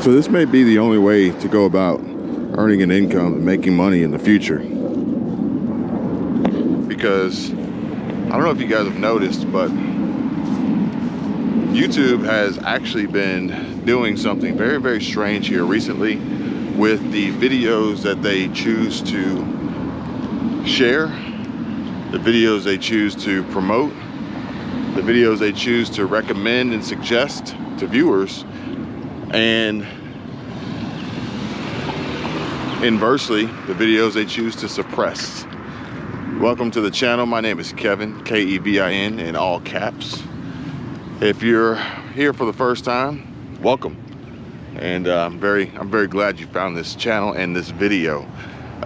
So this may be the only way to go about earning an income and making money in the future. Because I don't know if you guys have noticed, but YouTube has actually been doing something very, very strange here recently with the videos that they choose to share, the videos they choose to promote, the videos they choose to recommend and suggest to viewers, and inversely, the videos they choose to suppress. Welcome to the channel. My name is Kevin, K-E-V-I-N, in all caps. If you're here for the first time, welcome. And I'm very glad you found this channel and this video.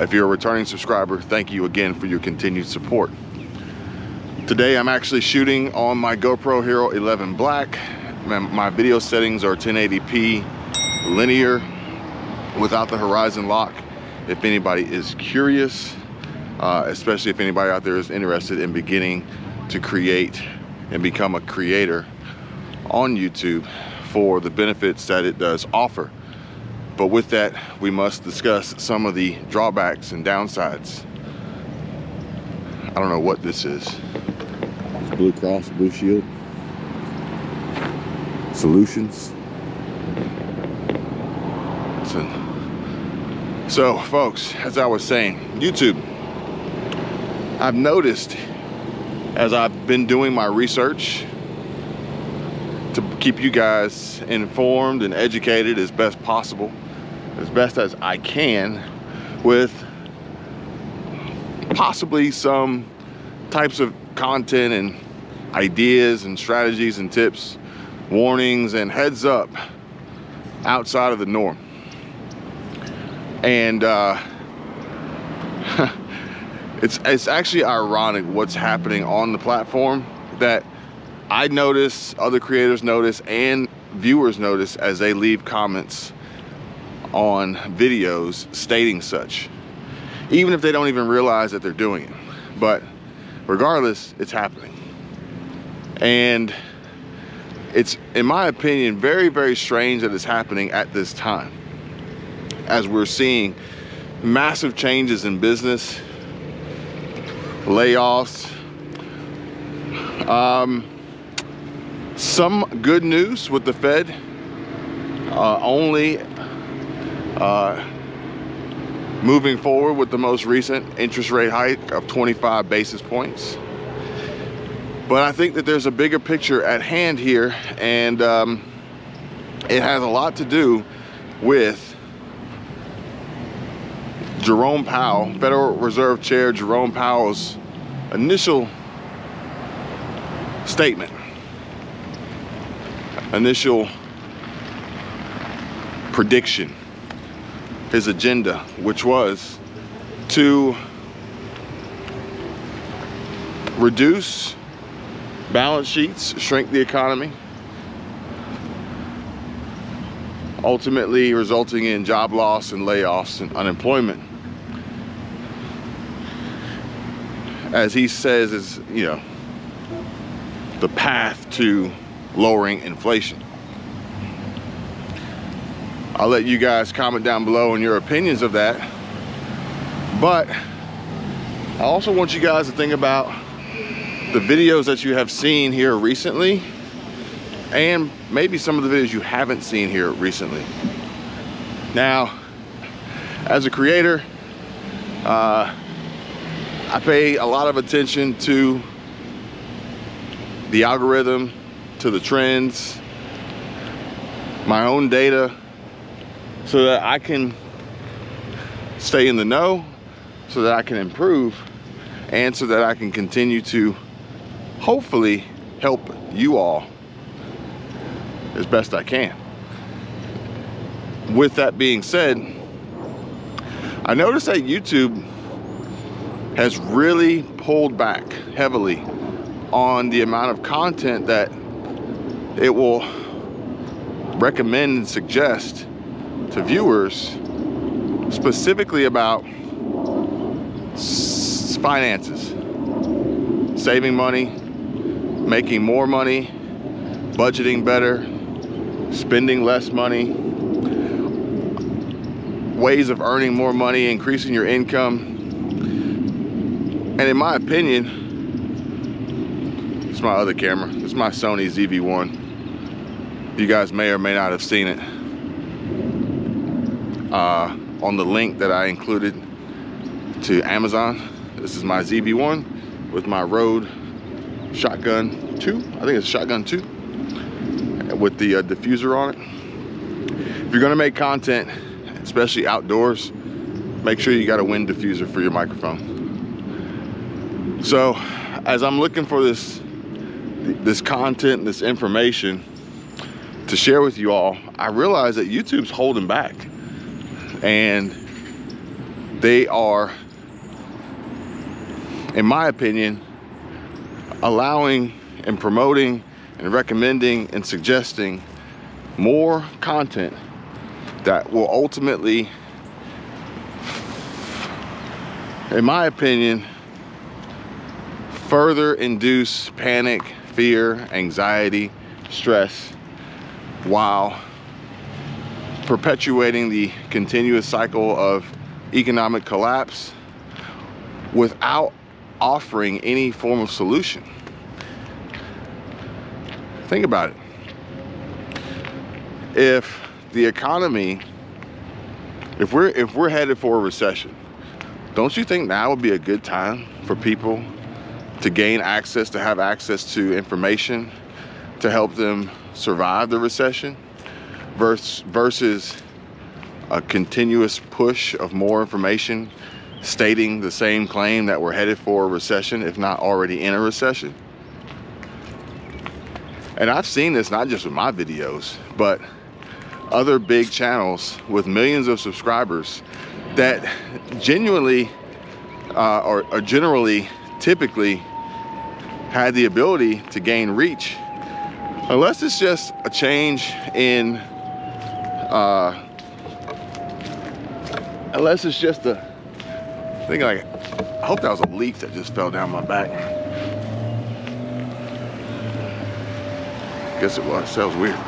If you're a returning subscriber, thank you again for your continued support. Today I'm actually shooting on my GoPro Hero 11 Black. My video settings are 1080p linear without the horizon lock. If anybody is curious, especially if anybody out there is interested in beginning to create and become a creator on YouTube for the benefits that it does offer. But with that, we must discuss some of the drawbacks and downsides. I don't know what this is. It's Blue Cross Blue Shield Solutions. So folks, as I was saying, YouTube, I've noticed as I've been doing my research to keep you guys informed and educated as best possible, as best as I can, with possibly some types of content and ideas and strategies and tips, warnings and heads up outside of the norm. And it's actually ironic what's happening on the platform that I notice, other creators notice, and viewers notice as they leave comments on videos stating such, even if they don't even realize that they're doing it. But regardless, it's happening. And it's, in my opinion, very, very strange that it's happening at this time, as we're seeing massive changes in business, layoffs, some good news with the Fed only moving forward with the most recent interest rate hike of 25 basis points. But I think that there's a bigger picture at hand here, and it has a lot to do with Jerome Powell, Federal Reserve Chair Jerome Powell's initial statement, initial prediction, his agenda, which was to reduce balance sheets, shrink the economy, ultimately resulting in job loss and layoffs and unemployment. As he says, is, you know, the path to lowering inflation. I'll let you guys comment down below on your opinions of that. But I also want you guys to think about the videos that you have seen here recently, and maybe some of the videos you haven't seen here recently. Now, as a creator, I pay a lot of attention to the algorithm, to the trends, my own data, so that I can stay in the know, so that I can improve, and so that I can continue to hopefully help you all as best I can. With that being said, I noticed that YouTube has really pulled back heavily on the amount of content that it will recommend and suggest to viewers, specifically about finances, saving money, making more money, budgeting better, spending less money, ways of earning more money, increasing your income. And in my opinion, it's my other camera. It's my Sony ZV-1. You guys may or may not have seen it on the link that I included to Amazon. This is my ZV-1 with my Rode Shotgun 2. I think it's Shotgun 2 with the diffuser on it. If you're gonna make content, especially outdoors, make sure you got a wind diffuser for your microphone. So as I'm looking for this content, this information to share with you all, I realize that YouTube's holding back, and they are, in my opinion, allowing and promoting and recommending and suggesting more content that will ultimately, in my opinion, further induce panic, fear, anxiety, stress, while perpetuating the continuous cycle of economic collapse without offering any form of solution. Think about it. If the economy, if we're headed for a recession, don't you think now would be a good time for people to gain access, to have access to information to help them survive the recession, versus a continuous push of more information stating the same claim that we're headed for a recession, if not already in a recession? And I've seen this not just with my videos, but other big channels with millions of subscribers that genuinely or generally typically had the ability to gain reach, unless it's just a change in unless it's just a thing. Like, I hope that was a leaf that just fell down my back. Guess it was. That was weird.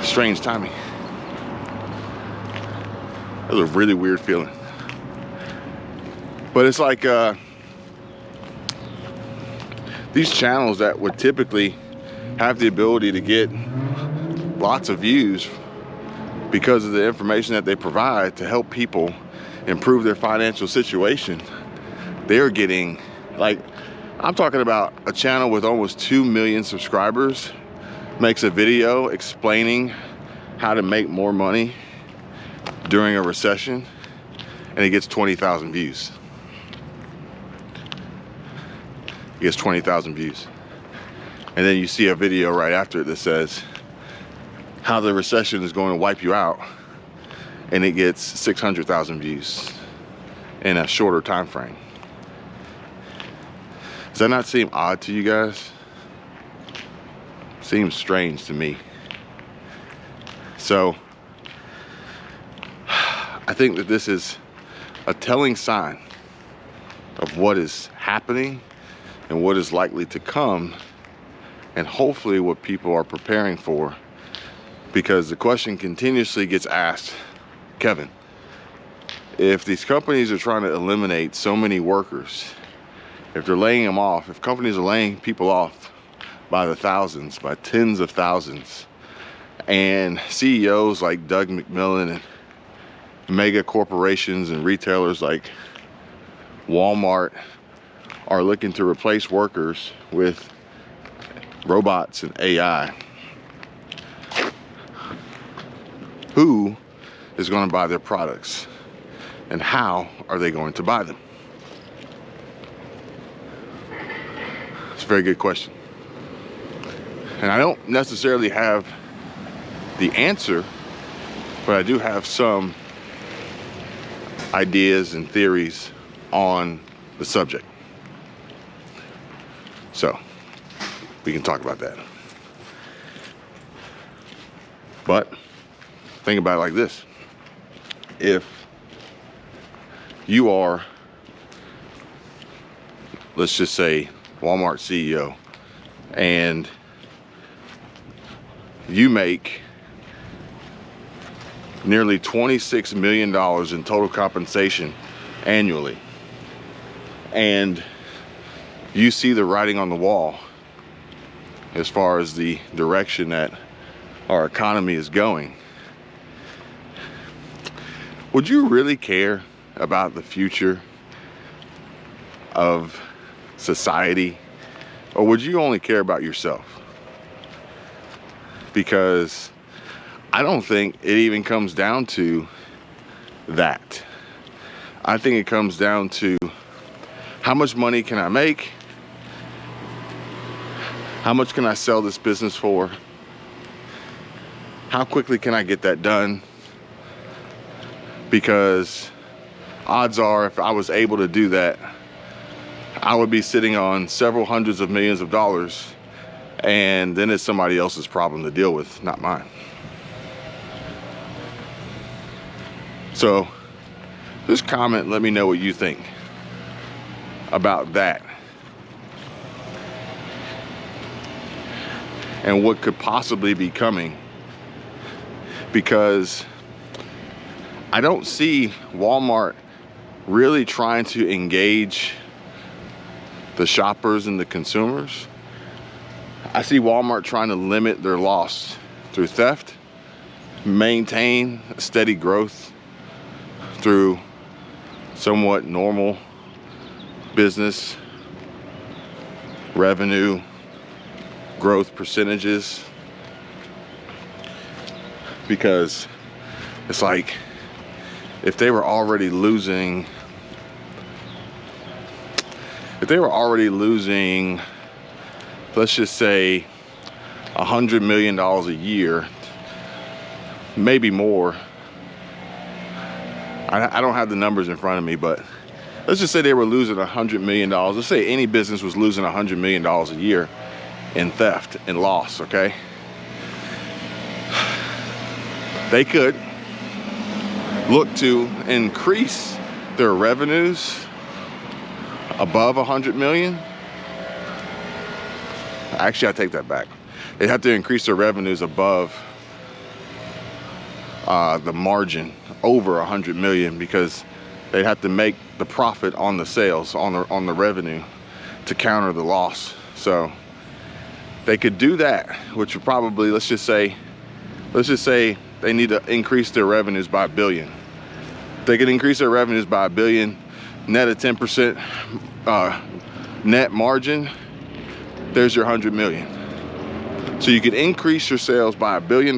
Strange timing. That was a really weird feeling. But it's like these channels that would typically have the ability to get lots of views because of the information that they provide to help people improve their financial situation, they're getting, like, I'm talking about a channel with almost 2 million subscribers makes a video explaining how to make more money during a recession, and it gets 20,000 views. It gets 20,000 views. And then you see a video right after it that says how the recession is going to wipe you out, and it gets 600,000 views in a shorter time frame. Does that not seem odd to you guys? Seems strange to me. So I think that this is a telling sign of what is happening and what is likely to come, and hopefully what people are preparing for. Because the question continuously gets asked, Kevin, if these companies are trying to eliminate so many workers, if they're laying them off, if companies are laying people off by the thousands, by tens of thousands, and CEOs like Doug McMillon and mega corporations and retailers like Walmart are looking to replace workers with robots and AI, who is going to buy their products, and how are they going to buy them? It's a very good question. And I don't necessarily have the answer, but I do have some ideas and theories on the subject. So we can talk about that. But think about it like this. If you are, let's just say, Walmart CEO, and you make nearly $26 million in total compensation annually. And you see the writing on the wall as far as the direction that our economy is going. Would you really care about the future of society, or would you only care about yourself? Because I don't think it even comes down to that. I think it comes down to how much money can I make? How much can I sell this business for? How quickly can I get that done? Because odds are, if I was able to do that, I would be sitting on several hundreds of millions of dollars, and then it's somebody else's problem to deal with, not mine. So just comment, let me know what you think about that and what could possibly be coming, because I don't see Walmart really trying to engage the shoppers and the consumers. I see Walmart trying to limit their loss through theft, maintain steady growth through somewhat normal business revenue growth percentages, because it's like, if they were already losing, let's just say $100 million a year, maybe more. I don't have the numbers in front of me, but let's just say they were losing $100 million. Let's say any business was losing $100 million a year in theft and loss, okay? They could look to increase their revenues above 100 million. Actually, I take that back. They have to increase their revenues above the margin over 100 million, because they'd have to make the profit on the sales, on the revenue, to counter the loss. So they could do that, which would probably, let's just say they need to increase their revenues by $1 billion. They can increase their revenues by $1 billion, net a 10% net margin. There's your 100 million. So you could increase your sales by $1 billion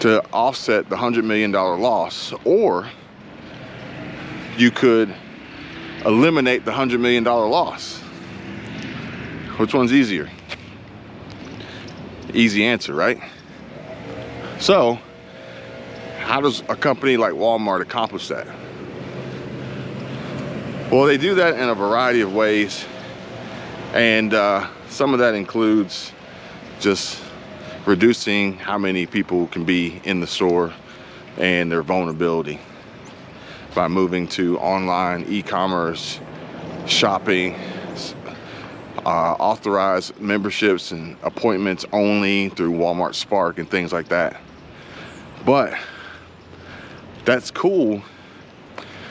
to offset the $100 million loss, or you could eliminate the $100 million loss. Which one's easier? Easy answer, right? So how does a company like Walmart accomplish that? Well, they do that in a variety of ways, and some of that includes just reducing how many people can be in the store and their vulnerability by moving to online e-commerce, shopping, authorized memberships and appointments only through Walmart Spark and things like that. But that's cool.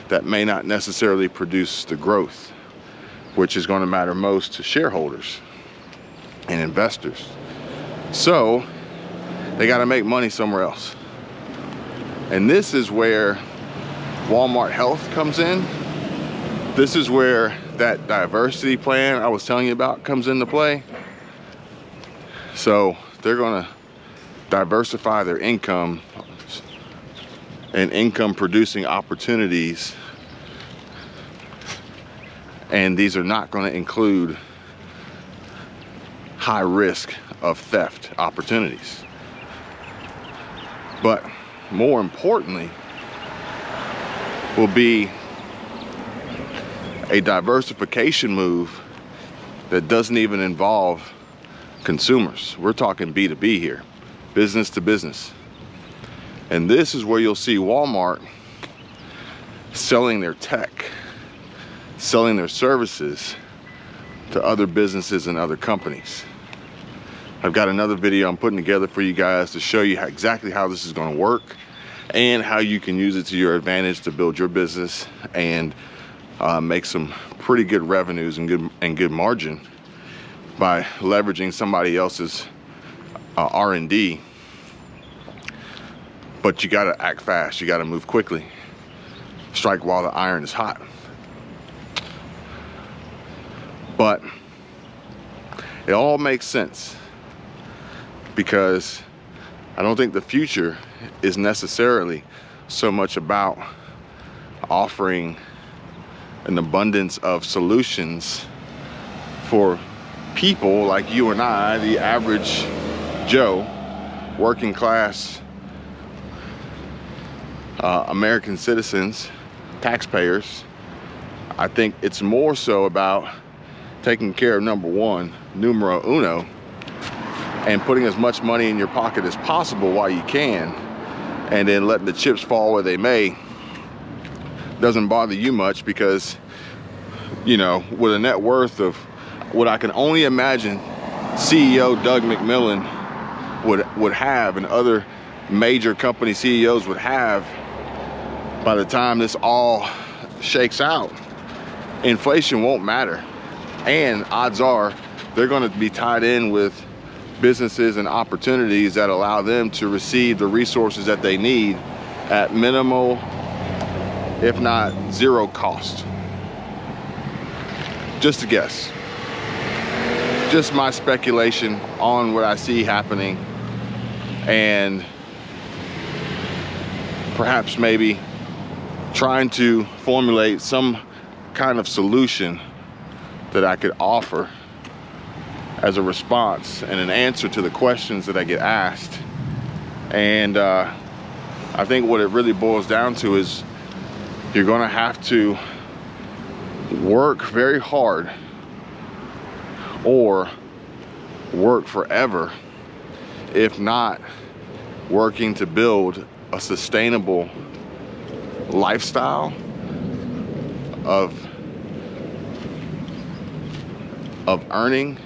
That may not necessarily produce the growth, which is going to matter most to shareholders and investors. So they got to make money somewhere else. And this is where Walmart Health comes in. This is where that diversity plan I was telling you about comes into play. So they're going to diversify their income and income producing opportunities, and these are not going to include high risk of theft opportunities. But more importantly will be a diversification move that doesn't even involve consumers. We're talking B2B here, business to business. And this is where you'll see Walmart selling their tech, selling their services to other businesses and other companies. I've got another video I'm putting together for you guys to show you exactly how this is going to work and how you can use it to your advantage to build your business and make some pretty good revenues and good margin by leveraging somebody else's R&D. But you got to act fast. You got to move quickly. Strike while the iron is hot. But it all makes sense, because I don't think the future is necessarily so much about offering an abundance of solutions for people like you and I, the average Joe, working class American citizens, taxpayers. I think it's more so about taking care of number one, numero uno, and putting as much money in your pocket as possible while you can, and then letting the chips fall where they may. Doesn't bother you much, because, you know, with a net worth of what I can only imagine CEO Doug McMillon would have, and other major company CEOs would have, by the time this all shakes out, inflation won't matter. And odds are they're going to be tied in with businesses and opportunities that allow them to receive the resources that they need at minimal, if not zero cost. Just a guess. Just my speculation on what I see happening, and perhaps maybe trying to formulate some kind of solution that I could offer as a response and an answer to the questions that I get asked. And I think what it really boils down to is you're gonna have to work very hard or work forever, if not working to build a sustainable lifestyle of earning,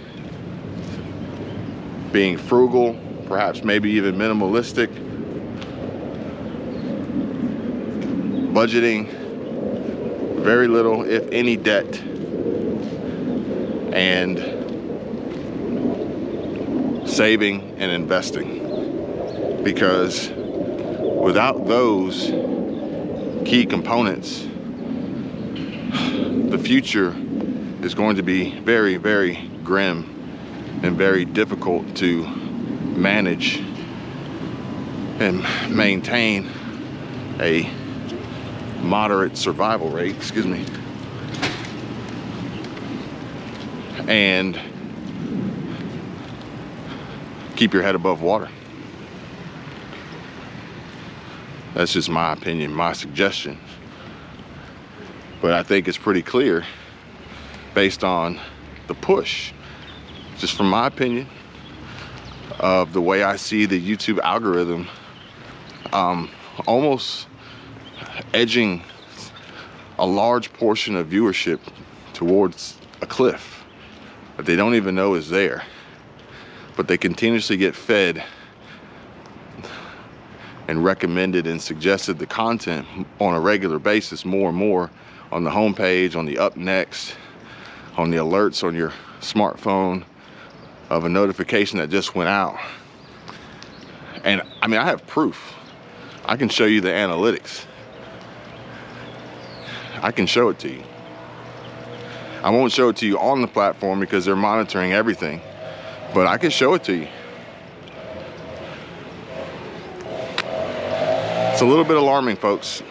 being frugal, perhaps maybe even minimalistic, budgeting very little, if any, debt, and saving and investing. Because without those key components, the future is going to be very, very grim and very difficult to manage and maintain a moderate survival rate, excuse me, and keep your head above water. That's just my opinion, my suggestion. But I think it's pretty clear, based on the push, just from my opinion, of the way I see the YouTube algorithm almost edging a large portion of viewership towards a cliff that they don't even know is there, but they continuously get fed and recommended and suggested the content on a regular basis, more and more, on the homepage, on the up next, on the alerts on your smartphone of a notification that just went out. And I mean, I have proof. I can show you the analytics. I can show it to you. I won't show it to you on the platform because they're monitoring everything, but I can show it to you. It's a little bit alarming, folks.